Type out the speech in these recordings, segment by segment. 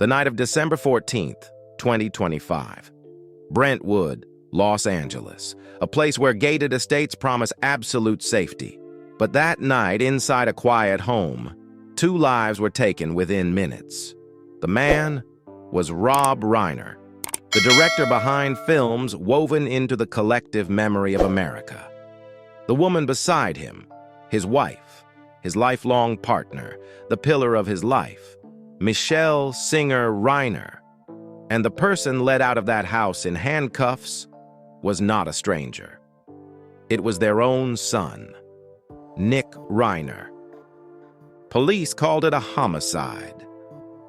The night of December 14th, 2025. Brentwood, Los Angeles, a place where gated estates promise absolute safety. But that night, inside a quiet home, 2 lives were taken within minutes. The man was Rob Reiner, the director behind films woven into the collective memory of America. The woman beside him, his wife, his lifelong partner, the pillar of his life, Michele Singer Reiner. And the person led out of that house in handcuffs was not a stranger. It was their own son, Nick Reiner. Police called it a homicide.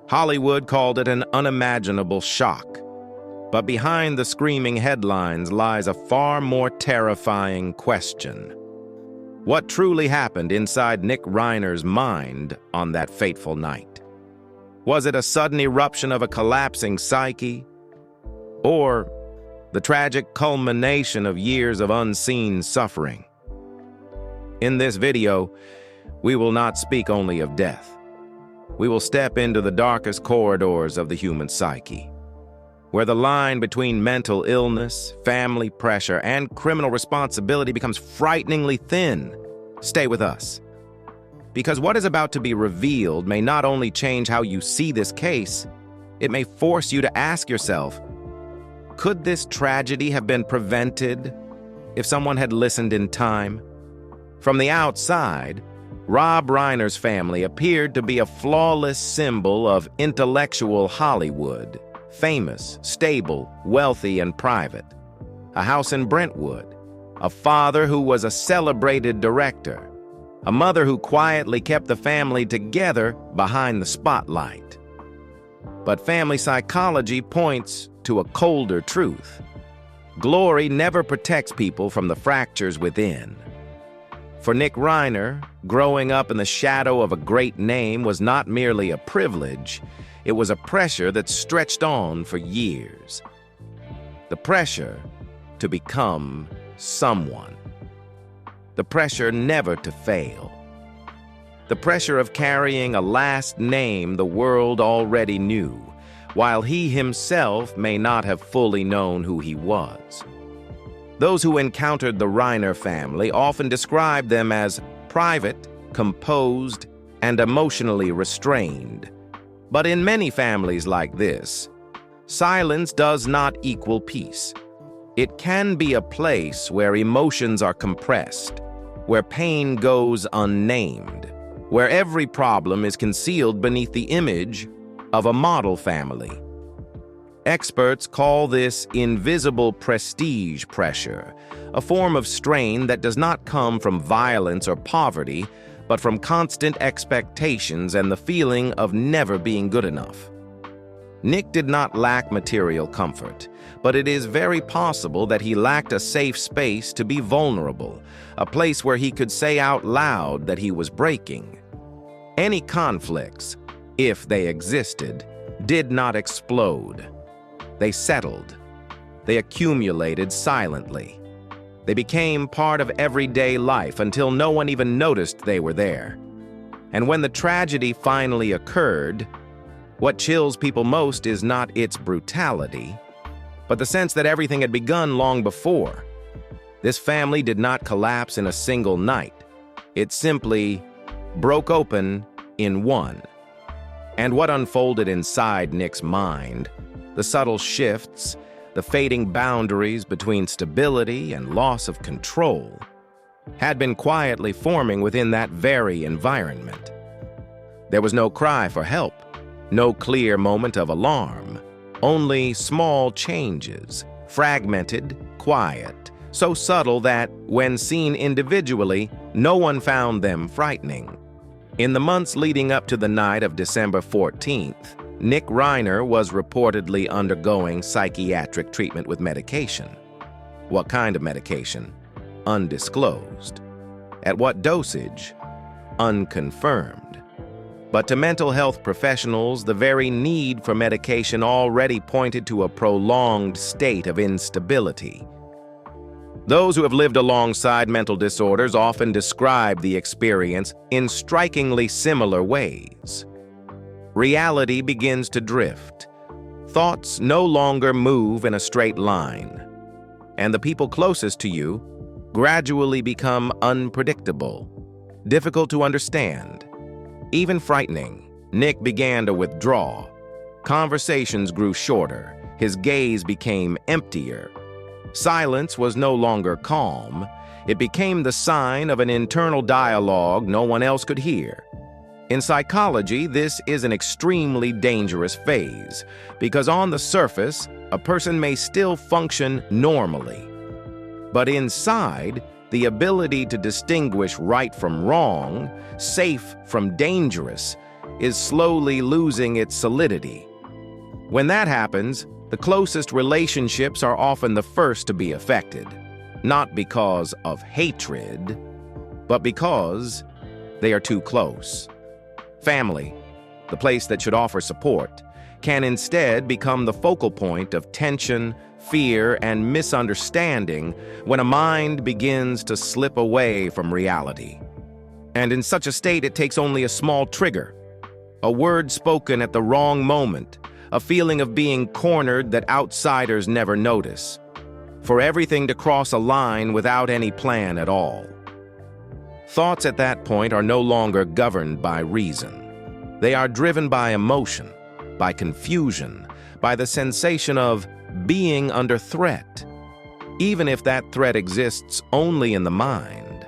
Hollywood called it an unimaginable shock. But behind the screaming headlines lies a far more terrifying question. What truly happened inside Nick Reiner's mind on that fateful night? Was it a sudden eruption of a collapsing psyche? Or the tragic culmination of years of unseen suffering? In this video, we will not speak only of death. We will step into the darkest corridors of the human psyche, where the line between mental illness, family pressure, and criminal responsibility becomes frighteningly thin. Stay with us, because what is about to be revealed may not only change how you see this case, it may force you to ask yourself, could this tragedy have been prevented if someone had listened in time? From the outside, Rob Reiner's family appeared to be a flawless symbol of intellectual Hollywood, famous, stable, wealthy, and private. A house in Brentwood, a father who was a celebrated director, a mother who quietly kept the family together behind the spotlight. But family psychology points to a colder truth. Glory never protects people from the fractures within. For Nick Reiner, growing up in the shadow of a great name was not merely a privilege, it was a pressure that stretched on for years. The pressure to become someone. The pressure never to fail. The pressure of carrying a last name the world already knew, while he himself may not have fully known who he was. Those who encountered the Reiner family often described them as private, composed, and emotionally restrained. But in many families like this, silence does not equal peace. It can be a place where emotions are compressed, where pain goes unnamed, where every problem is concealed beneath the image of a model family. Experts call this invisible prestige pressure, a form of strain that does not come from violence or poverty, but from constant expectations and the feeling of never being good enough. Nick did not lack material comfort, but it is very possible that he lacked a safe space to be vulnerable, a place where he could say out loud that he was breaking. Any conflicts, if they existed, did not explode. They settled. They accumulated silently. They became part of everyday life until no one even noticed they were there. And when the tragedy finally occurred, what chills people most is not its brutality, but the sense that everything had begun long before. This family did not collapse in a single night. It simply broke open in one. And what unfolded inside Nick's mind, the subtle shifts, the fading boundaries between stability and loss of control, had been quietly forming within that very environment. There was no cry for help, no clear moment of alarm, only small changes, fragmented, quiet, so subtle that, when seen individually, no one found them frightening. In the months leading up to the night of December 14th, Nick Reiner was reportedly undergoing psychiatric treatment with medication. What kind of medication? Undisclosed. At what dosage? Unconfirmed. But to mental health professionals, the very need for medication already pointed to a prolonged state of instability. Those who have lived alongside mental disorders often describe the experience in strikingly similar ways. Reality begins to drift. Thoughts no longer move in a straight line, and the people closest to you gradually become unpredictable, difficult to understand, even frightening. Nick began to withdraw. Conversations grew shorter. His gaze became emptier. Silence was no longer calm. It became the sign of an internal dialogue no one else could hear. In psychology, this is an extremely dangerous phase, because on the surface, a person may still function normally. But inside, the ability to distinguish right from wrong, safe from dangerous, is slowly losing its solidity. When that happens, the closest relationships are often the first to be affected, not because of hatred, but because they are too close. Family, the place that should offer support, can instead become the focal point of tension, fear, and misunderstanding when a mind begins to slip away from reality. And in such a state, it takes only a small trigger, a word spoken at the wrong moment, a feeling of being cornered that outsiders never notice, for everything to cross a line without any plan at all. Thoughts at that point are no longer governed by reason. They are driven by emotion, by confusion, by the sensation of being under threat, even if that threat exists only in the mind.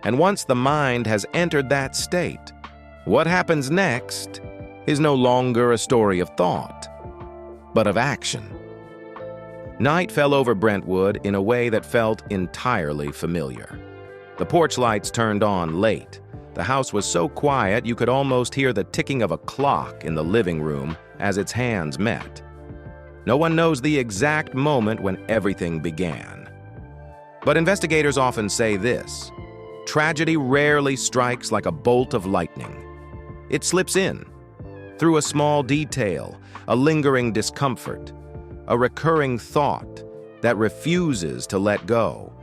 And once the mind has entered that state, what happens next is no longer a story of thought, but of action. Night fell over Brentwood in a way that felt entirely familiar. The porch lights turned on late. The house was so quiet you could almost hear the ticking of a clock in the living room as its hands met. No one knows the exact moment when everything began. But investigators often say this: tragedy rarely strikes like a bolt of lightning. It slips in, through a small detail, a lingering discomfort, a recurring thought that refuses to let go.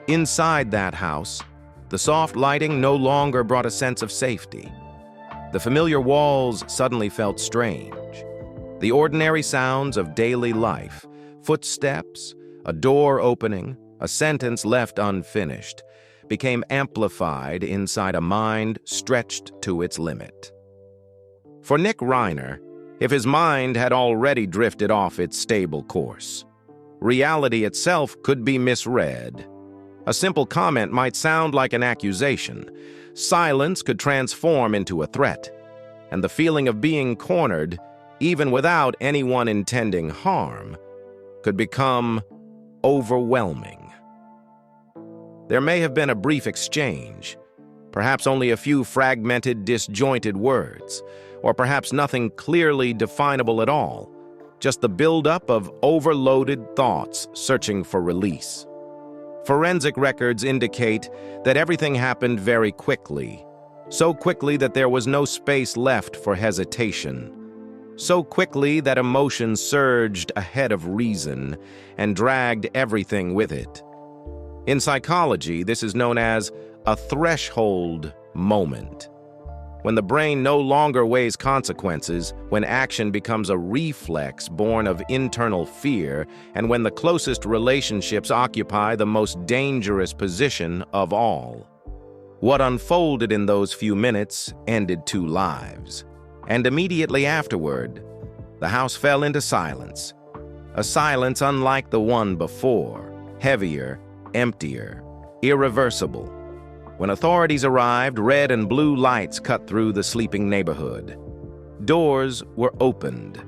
Inside that house, the soft lighting no longer brought a sense of safety. The familiar walls suddenly felt strange. The ordinary sounds of daily life, footsteps, a door opening, a sentence left unfinished, became amplified inside a mind stretched to its limit. For Nick Reiner, if his mind had already drifted off its stable course, reality itself could be misread. A simple comment might sound like an accusation. Silence could transform into a threat, and the feeling of being cornered, even without anyone intending harm, could become overwhelming. There may have been a brief exchange, perhaps only a few fragmented, disjointed words, or perhaps nothing clearly definable at all, just the buildup of overloaded thoughts searching for release. Forensic records indicate that everything happened very quickly, so quickly that there was no space left for hesitation, so quickly that emotion surged ahead of reason and dragged everything with it. In psychology, this is known as a threshold moment, when the brain no longer weighs consequences, when action becomes a reflex born of internal fear, and when the closest relationships occupy the most dangerous position of all. What unfolded in those few minutes ended 2 lives, and immediately afterward, the house fell into silence, a silence unlike the one before, heavier, emptier, irreversible. When authorities arrived, red and blue lights cut through the sleeping neighborhood. Doors were opened,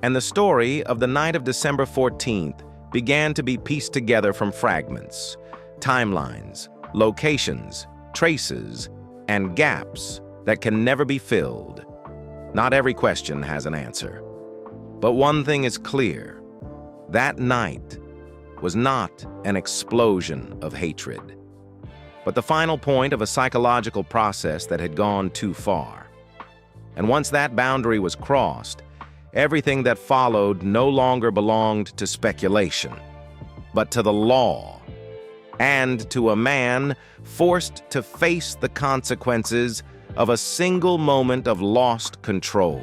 and the story of the night of December 14th began to be pieced together from fragments, timelines, locations, traces, and gaps that can never be filled. Not every question has an answer. But one thing is clear: that night was not an explosion of hatred, but the final point of a psychological process that had gone too far. And once that boundary was crossed, everything that followed no longer belonged to speculation, but to the law, and to a man forced to face the consequences of a single moment of lost control.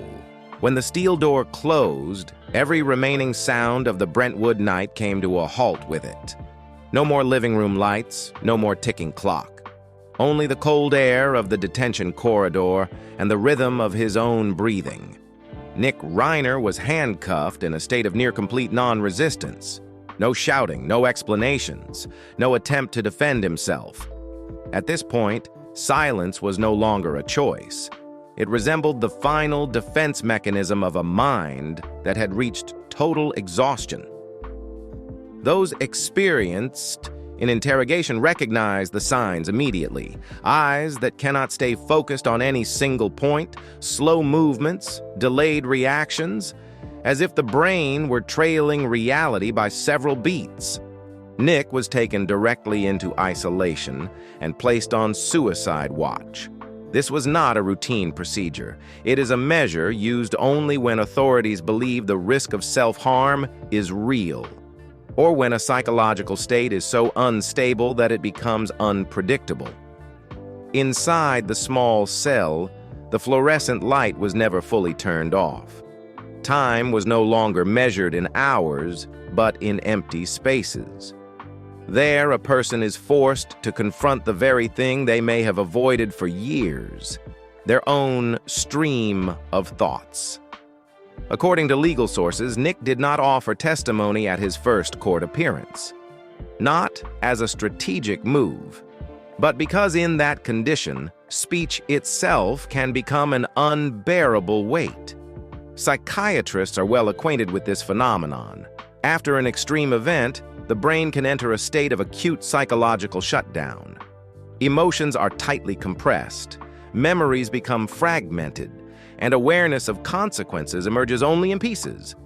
When the steel door closed, every remaining sound of the Brentwood night came to a halt with it. No more living room lights, no more ticking clock. Only the cold air of the detention corridor and the rhythm of his own breathing. Nick Reiner was handcuffed in a state of near-complete non-resistance. No shouting, no explanations, no attempt to defend himself. At this point, silence was no longer a choice. It resembled the final defense mechanism of a mind that had reached total exhaustion. Those experienced in interrogation recognize the signs immediately. Eyes that cannot stay focused on any single point, slow movements, delayed reactions, as if the brain were trailing reality by several beats. Nick was taken directly into isolation and placed on suicide watch. This was not a routine procedure. It is a measure used only when authorities believe the risk of self-harm is real, or when a psychological state is so unstable that it becomes unpredictable. Inside the small cell, the fluorescent light was never fully turned off. Time was no longer measured in hours, but in empty spaces. There, a person is forced to confront the very thing they may have avoided for years, their own stream of thoughts. According to legal sources, Nick did not offer testimony at his first court appearance. Not as a strategic move, but because in that condition, speech itself can become an unbearable weight. Psychiatrists are well acquainted with this phenomenon. After an extreme event, the brain can enter a state of acute psychological shutdown. Emotions are tightly compressed, memories become fragmented, and awareness of consequences emerges only in pieces,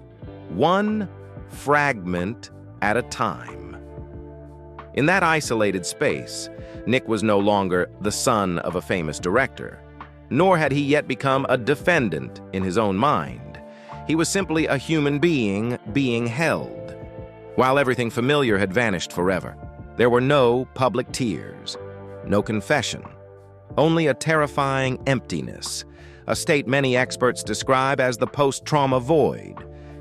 one fragment at a time. In that isolated space, Nick was no longer the son of a famous director, nor had he yet become a defendant in his own mind. He was simply a human being held. While everything familiar had vanished forever, there were no public tears, no confession, only a terrifying emptiness, a state many experts describe as the post-trauma void,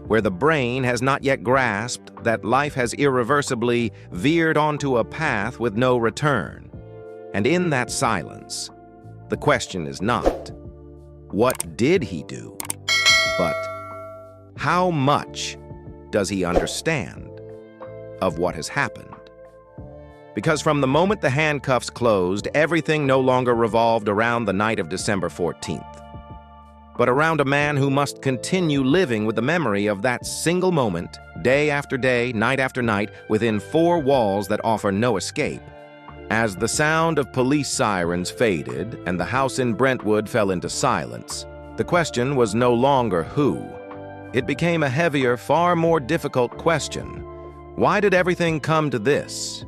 where the brain has not yet grasped that life has irreversibly veered onto a path with no return. And in that silence, the question is not, what did he do? But how much does he understand of what has happened? Because from the moment the handcuffs closed, everything no longer revolved around the night of December 14th, but around a man who must continue living with the memory of that single moment, day after day, night after night, within four walls that offer no escape. As the sound of police sirens faded and the house in Brentwood fell into silence, the question was no longer who. It became a heavier, far more difficult question. Why did everything come to this?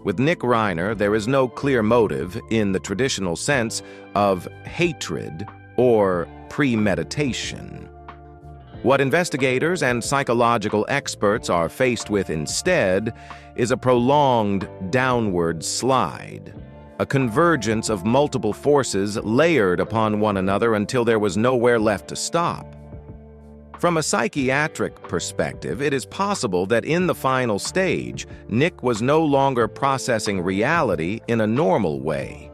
With Nick Reiner, there is no clear motive in the traditional sense of hatred or premeditation. What investigators and psychological experts are faced with instead is a prolonged downward slide, a convergence of multiple forces layered upon one another until there was nowhere left to stop. From a psychiatric perspective, it is possible that in the final stage, Nick was no longer processing reality in a normal way.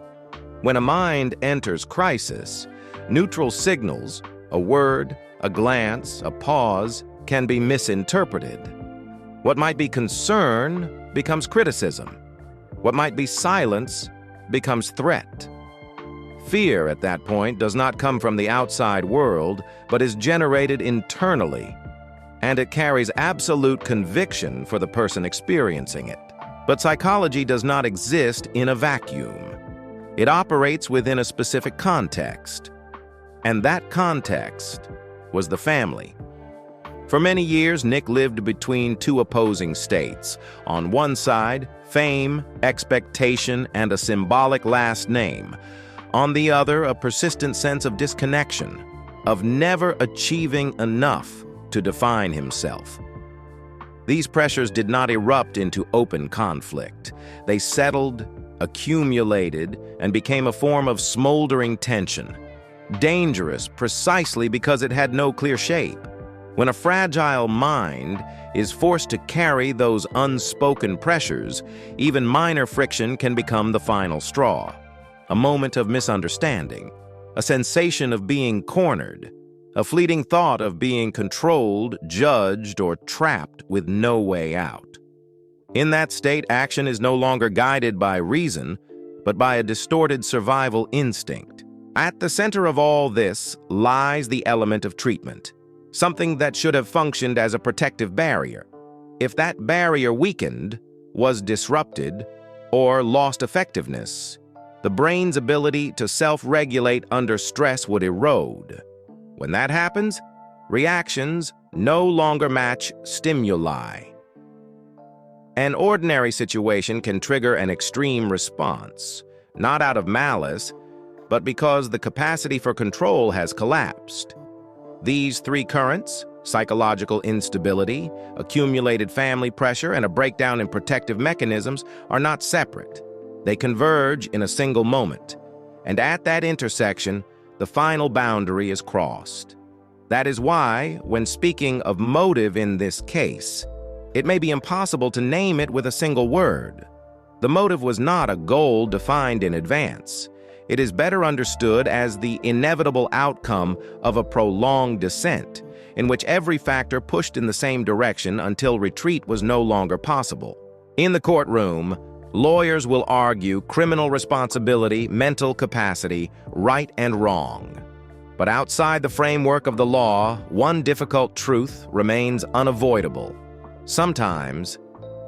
When a mind enters crisis, neutral signals, a word, a glance, a pause, can be misinterpreted. What might be concern becomes criticism. What might be silence becomes threat. Fear at that point does not come from the outside world, but is generated internally, and it carries absolute conviction for the person experiencing it. But psychology does not exist in a vacuum. It operates within a specific context, and that context was the family. For many years, Nick lived between two opposing states. On one side, fame, expectation, and a symbolic last name. On the other, a persistent sense of disconnection, of never achieving enough to define himself. These pressures did not erupt into open conflict. They settled accumulated, and became a form of smoldering tension. Dangerous precisely because it had no clear shape. When a fragile mind is forced to carry those unspoken pressures, even minor friction can become the final straw. A moment of misunderstanding, a sensation of being cornered, a fleeting thought of being controlled, judged, or trapped with no way out. In that state, action is no longer guided by reason, but by a distorted survival instinct. At the center of all this lies the element of treatment, something that should have functioned as a protective barrier. If that barrier weakened, was disrupted, or lost effectiveness, the brain's ability to self-regulate under stress would erode. When that happens, reactions no longer match stimuli. An ordinary situation can trigger an extreme response, not out of malice, but because the capacity for control has collapsed. These three currents, psychological instability, accumulated family pressure, and a breakdown in protective mechanisms, are not separate. They converge in a single moment, and at that intersection, the final boundary is crossed. That is why, when speaking of motive in this case, it may be impossible to name it with a single word. The motive was not a goal defined in advance. It is better understood as the inevitable outcome of a prolonged descent, in which every factor pushed in the same direction until retreat was no longer possible. In the courtroom, lawyers will argue criminal responsibility, mental capacity, right and wrong. But outside the framework of the law, one difficult truth remains unavoidable. Sometimes,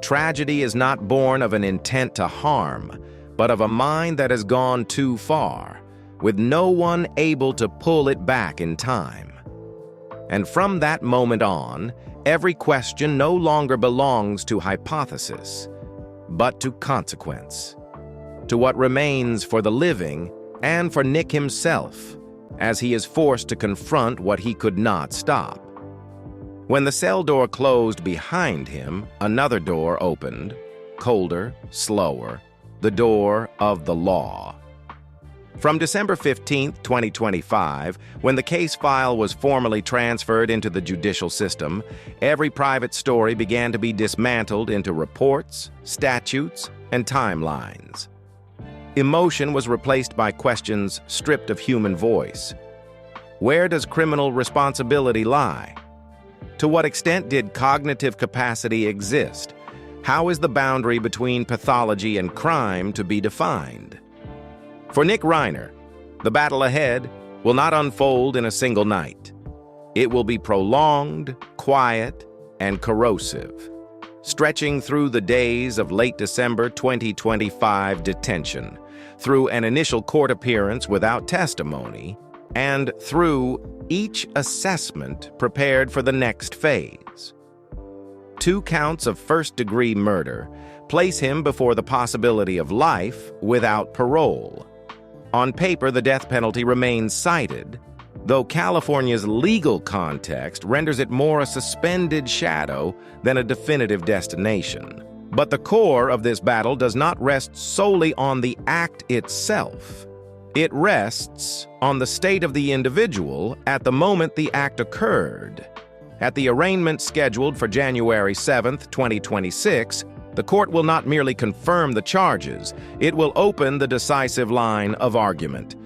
tragedy is not born of an intent to harm, but of a mind that has gone too far, with no one able to pull it back in time. And from that moment on, every question no longer belongs to hypothesis, but to consequence, to what remains for the living and for Nick himself, as he is forced to confront what he could not stop. When the cell door closed behind him, another door opened, colder, slower, the door of the law. From December 15, 2025, when the case file was formally transferred into the judicial system, every private story began to be dismantled into reports, statutes, and timelines. Emotion was replaced by questions stripped of human voice. Where does criminal responsibility lie? To what extent did cognitive capacity exist? How is the boundary between pathology and crime to be defined? For Nick Reiner, the battle ahead will not unfold in a single night. It will be prolonged, quiet, and corrosive, stretching through the days of late December 2025 detention, through an initial court appearance without testimony, and through each assessment prepared for the next phase. 2 counts of first-degree murder place him before the possibility of life without parole. On paper, the death penalty remains cited, though California's legal context renders it more a suspended shadow than a definitive destination. But the core of this battle does not rest solely on the act itself. It rests on the state of the individual at the moment the act occurred. At the arraignment scheduled for January 7, 2026, the court will not merely confirm the charges, it will open the decisive line of argument.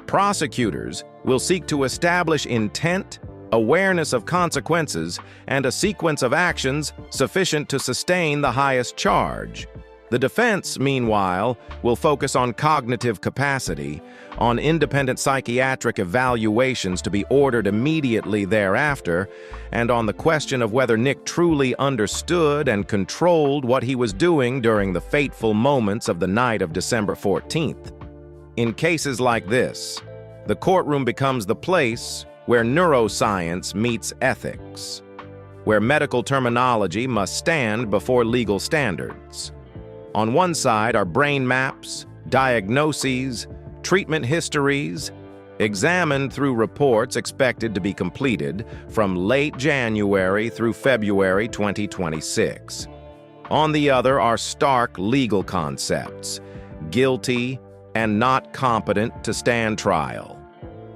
Prosecutors will seek to establish intent, awareness of consequences, and a sequence of actions sufficient to sustain the highest charge. The defense, meanwhile, will focus on cognitive capacity, on independent psychiatric evaluations to be ordered immediately thereafter, and on the question of whether Nick truly understood and controlled what he was doing during the fateful moments of the night of December 14th. In cases like this, the courtroom becomes the place where neuroscience meets ethics, where medical terminology must stand before legal standards. On one side are brain maps, diagnoses, treatment histories, examined through reports expected to be completed from late January through February 2026. On the other are stark legal concepts, guilty, and not competent to stand trial.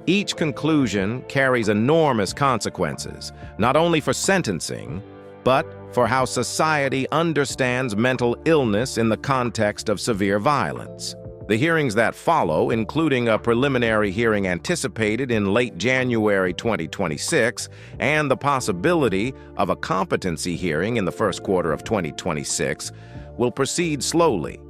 Each conclusion carries enormous consequences, not only for sentencing, but for how society understands mental illness in the context of severe violence. The hearings that follow, including a preliminary hearing anticipated in late January 2026 and the possibility of a competency hearing in the first quarter of 2026, will proceed slowly.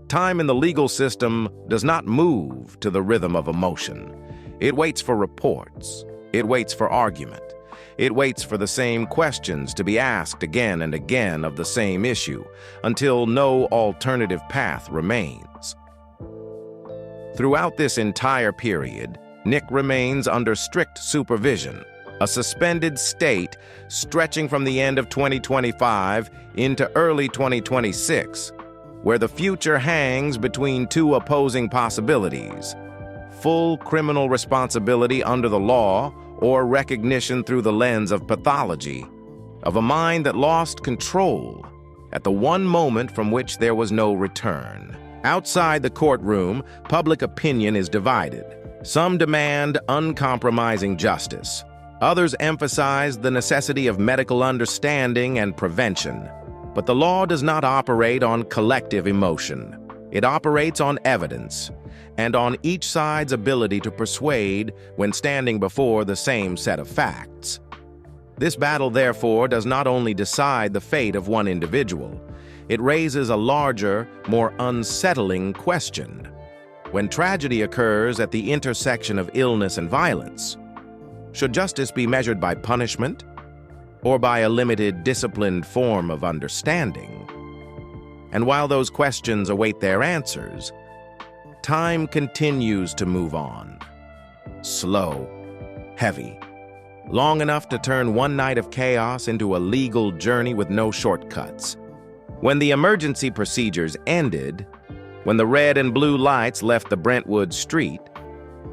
Time in the legal system does not move to the rhythm of emotion. It waits for reports. It waits for argument. It waits for the same questions to be asked again and again of the same issue until no alternative path remains. Throughout this entire period, Nick remains under strict supervision, a suspended state stretching from the end of 2025 into early 2026, where the future hangs between two opposing possibilities: full criminal responsibility under the law or recognition through the lens of pathology, of a mind that lost control at the one moment from which there was no return. Outside the courtroom, public opinion is divided. Some demand uncompromising justice. Others emphasize the necessity of medical understanding and prevention. But the law does not operate on collective emotion. It operates on evidence, and on each side's ability to persuade when standing before the same set of facts. This battle, therefore, does not only decide the fate of one individual, it raises a larger, more unsettling question. When tragedy occurs at the intersection of illness and violence, should justice be measured by punishment or by a limited, disciplined form of understanding? And while those questions await their answers, time continues to move on. Slow, heavy, long enough to turn one night of chaos into a legal journey with no shortcuts. When the emergency procedures ended, when the red and blue lights left the Brentwood street,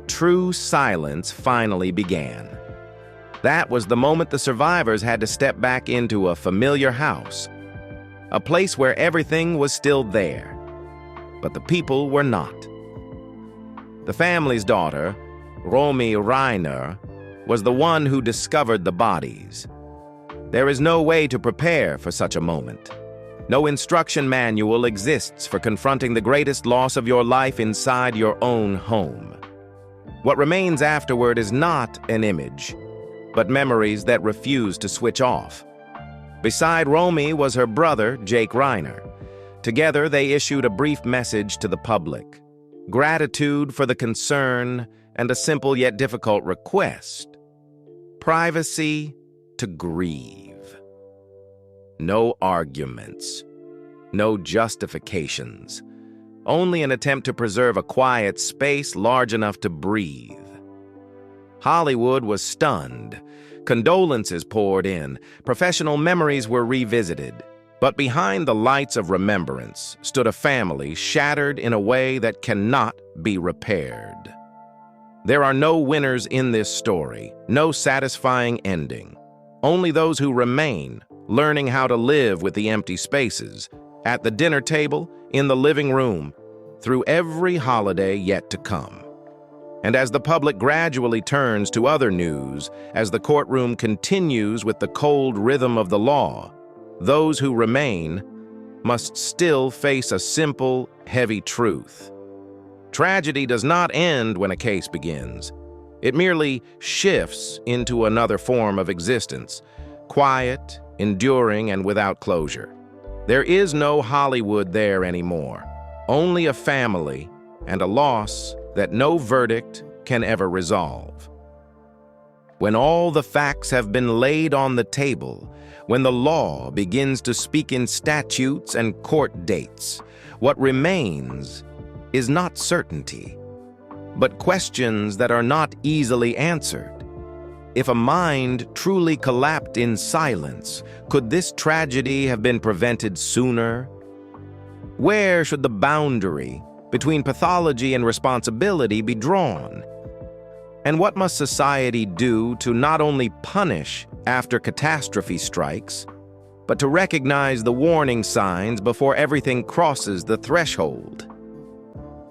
true silence finally began. That was the moment the survivors had to step back into a familiar house, a place where everything was still there, but the people were not. The family's daughter, Michele Reiner, was the one who discovered the bodies. There is no way to prepare for such a moment. No instruction manual exists for confronting the greatest loss of your life inside your own home. What remains afterward is not an image, but memories that refuse to switch off. Beside Romy was her brother, Jake Reiner. Together, they issued a brief message to the public: gratitude for the concern and a simple yet difficult request: privacy to grieve. No arguments, no justifications, only an attempt to preserve a quiet space large enough to breathe. Hollywood was stunned. Condolences poured in. Professional memories were revisited. But behind the lights of remembrance stood a family shattered in a way that cannot be repaired. There are no winners in this story, no satisfying ending. Only those who remain, learning how to live with the empty spaces, at the dinner table, in the living room, through every holiday yet to come. And as the public gradually turns to other news, as the courtroom continues with the cold rhythm of the law, those who remain must still face a simple, heavy truth. Tragedy does not end when a case begins. It merely shifts into another form of existence, quiet, enduring, and without closure. There is no Hollywood there anymore, only a family and a loss that no verdict can ever resolve. When all the facts have been laid on the table, when the law begins to speak in statutes and court dates, what remains is not certainty, but questions that are not easily answered. If a mind truly collapsed in silence, could this tragedy have been prevented sooner? Where should the boundary between pathology and responsibility be drawn? And what must society do to not only punish after catastrophe strikes, but to recognize the warning signs before everything crosses the threshold?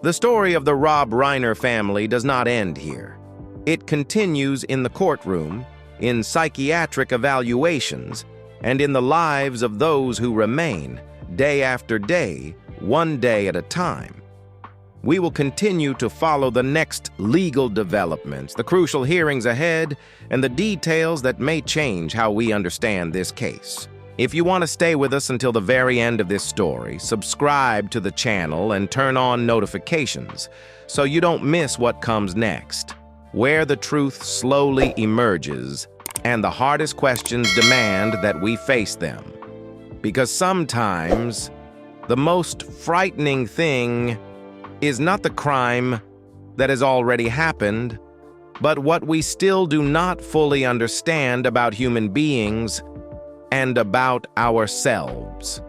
The story of the Rob Reiner family does not end here. It continues in the courtroom, in psychiatric evaluations, and in the lives of those who remain, day after day, one day at a time. We will continue to follow the next legal developments, the crucial hearings ahead, and the details that may change how we understand this case. If you want to stay with us until the very end of this story, subscribe to the channel and turn on notifications so you don't miss what comes next, where the truth slowly emerges and the hardest questions demand that we face them. Because sometimes the most frightening thing is not the crime that has already happened, but what we still do not fully understand about human beings and about ourselves.